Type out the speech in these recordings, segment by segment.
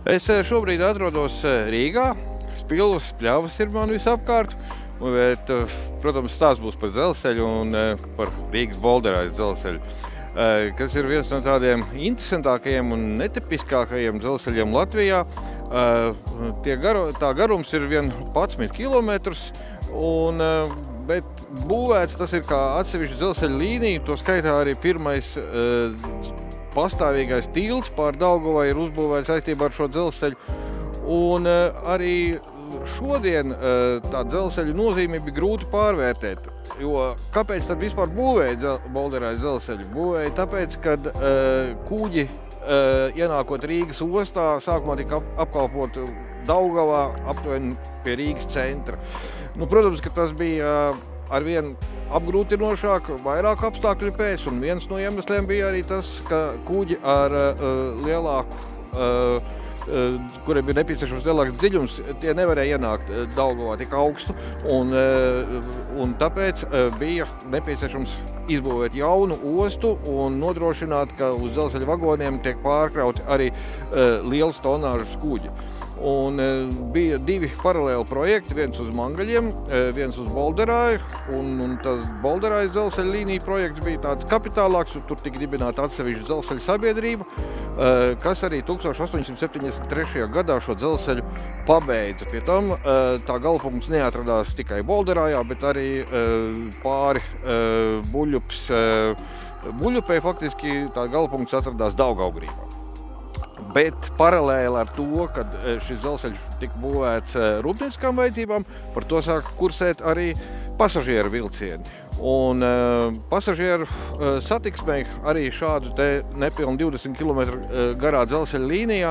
Es šobrīd atrodos Rīgā. Spilvas, pļavas ir man visapkārt. Bet, protams, stāsts būs par dzelzceļu un par Rīgas Bolderājas dzelzceļu, kas ir viens no tādiem interesantākajiem un netipiskākajiem dzelzceļiem Latvijā. Tā garums ir 11 kilometrus, bet būvēts tas ir kā atsevišķa dzelzceļa līnija, to skaitā arī pirmais pastāvīgais tilts pār Daugavai ir uzbūvēts saistībā ar šo dzelzceļu. Un arī šodien tā dzelzceļa nozīme bija grūti pārvērtēt, jo kāpēc tad vispār būvēja Bolderājas dzelzceļu? Būvēja tāpēc, kad kuģi ienākot Rīgas ostā sākumā tika apkalpot Daugavā aptuveni pie Rīgas centra. Protams, ka tas bija arvien apgrūtinošāk vairāku apstākļu pēc, un viens no iemesliem bija arī tas, ka kuģi ar lielāku kuriem ir nepieciešams lielāks dziļums, tie nevarēja ienākt Daugavā tik augstu, un tāpēc bija nepieciešams izbūvēt jaunu ostu un nodrošināt, ka uz dzelzceļa vagoniem tiek pārkrauti arī liels tonāžas kuģi. Un bija divi paralēli projekti, viens uz Mangaļiem, viens uz Bolderāju, un tas Bolderājas dzelzceļa līnija projekts bija tāds kapitālāks, un tur tika dibināta atsevišķa dzelzceļa sabiedrība, kas arī 1873. gadā šo dzelzceļu pabeidza. Pie tam tā galapunkts neatradās tikai Bolderājā, bet arī pāri Buļļups. Buļļupē faktiski tā galapunkts atradās Daugavgrīvā. Bet paralēli ar to, kad šis dzelzceļš tika būvēts rūpnieciskām vajadzībām, par to sāka kursēt arī pasažieru vilcieni. Un pasažieru satiksmei arī šādu te nepilnu 20 km garā dzelzceļa līnijā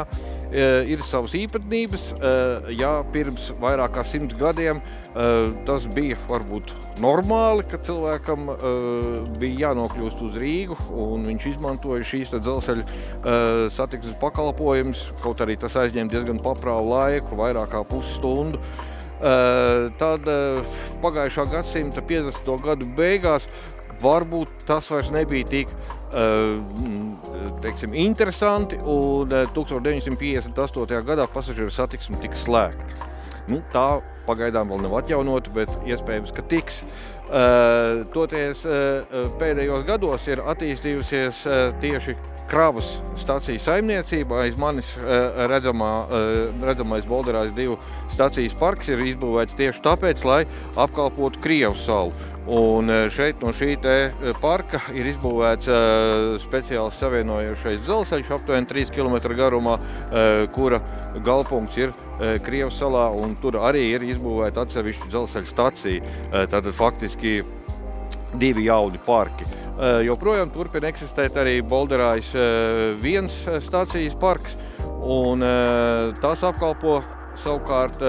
ir savas īpatnības. Ja pirms vairāk kā 100 gadiem tas bija varbūt normāli, ka cilvēkam bija jānokļūst uz Rīgu un viņš izmantoja šīs dzelzceļa satiksmes pakalpojumus, kaut arī tas aizņem diezgan paprāvu laiku, vairāk kā pusstundu. Tad pagājušā gadsimta 50. gadu beigās varbūt tas vairs nebija tik interesanti, un 1958. gadā pasažieru satiksme tika slēgta. Tā pagaidām vēl nav atjaunota, bet iespējams, ka tiks. Toties pēdējos gados ir attīstījusies tieši kravas staciju saimniecība. Aiz manis redzamais Bolderājas 2 stacijas parks ir izbūvēts tieši tāpēc, lai apkalpotu Krievu salu. Un šeit no šī parka ir izbūvēts speciāls savienojošais dzelzceļš aptuveni 3 km garumā, kura galapunkts ir Krievu salā, un tur arī ir izbūvēta atsevišķa dzelzceļa stacija. Tātad faktiski divi jauni parki. Joprojām turpina eksistēt arī Bolderājas 1 stacijas parks, un tas apkalpo savukārt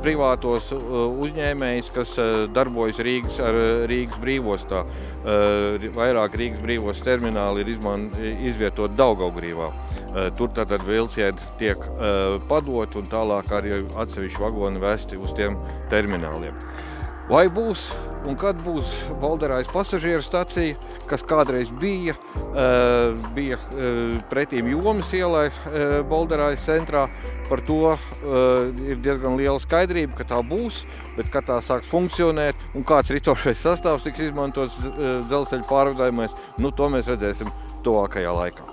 privātos uzņēmējus, kas darbojas Rīgas brīvostā. Vairāk Rīgas brīvostas termināli ir izvietot Daugavgrīvā. Tur tātad vilcieni tiek padoti un tālāk arī atsevišķi vagoni vesti uz tiem termināliem. Vai būs un kad būs Bolderājas pasažieru stacija, kas kādreiz bija pretīm Jomas ielai Bolderājas centrā, par to ir diezgan liela skaidrība, ka tā būs, bet kad tā sāks funkcionēt un kāds ritošais sastāvs tiks izmantots dzelzceļa pārvadājumais, to mēs redzēsim tuvākajā laikā.